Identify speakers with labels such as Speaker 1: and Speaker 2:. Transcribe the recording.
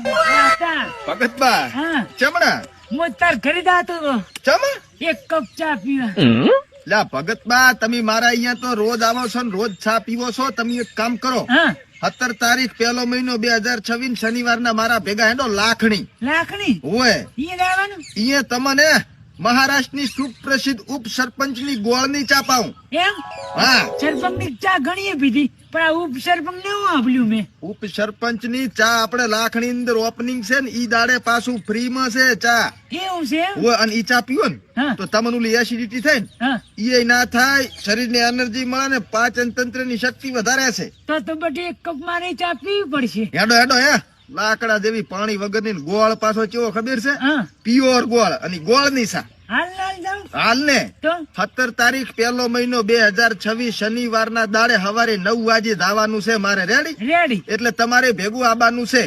Speaker 1: ભગતબા ચમણા
Speaker 2: હું તાર ખરીદા હતો
Speaker 1: ચમ
Speaker 2: એક કપ ચા પીવા.
Speaker 1: લા ભગતબા તમે મારા અહીંયા તો રોજ આવો છો ને રોજ ચા પીવો છો. તમે એક કામ કરો, 17 તારીખ 1લો મહિનો 2026 શનિવારના મારા ભેગા હેડો લાખણી હોય
Speaker 2: ઈ લેવાનું
Speaker 1: અહીંયા તમને મહારાષ્ટ્રની સુપ્રસિદ્ધ ઉપસરપંચ ની ગોળની ચા પાઉં.
Speaker 2: એમ?
Speaker 1: હા,
Speaker 2: સરપંચ ની ચા ઘણી પીધી પણ આ ઉપસરપંચ ને હું આપ્યું મેં.
Speaker 1: ઉપસરપંચ ની ચા આપણે લાખણી અંદર ઓપનિંગ છે ને ઈ દાડે પાછું ફ્રી માં છે ચા.
Speaker 2: એવું છે?
Speaker 1: હોય અને ઈ ચા પીવો ને તો તમને ઓલી એસિડિટી થાય ને ઈ ના થાય, શરીર ને એનર્જી મળે ને પાચન તંત્ર ની શક્તિ વધારે છે.
Speaker 2: તો બધી એક કપ મારે ચા પીવી પડશે.
Speaker 1: હેડો હેડો હે લાકડા જેવી પાણી વગર ની ગોળ પાછો કેવો ખબર છે? પ્યોર ગોળ અને ગોળ ની ચા. હાલ ને 17 તારીખ 1લો મહિનો 2026 શનિવારના દાડે સવારે 9 વાગે જવાનું છે મારે. રેડી? એટલે તમારે ભેગું આવવાનું છે.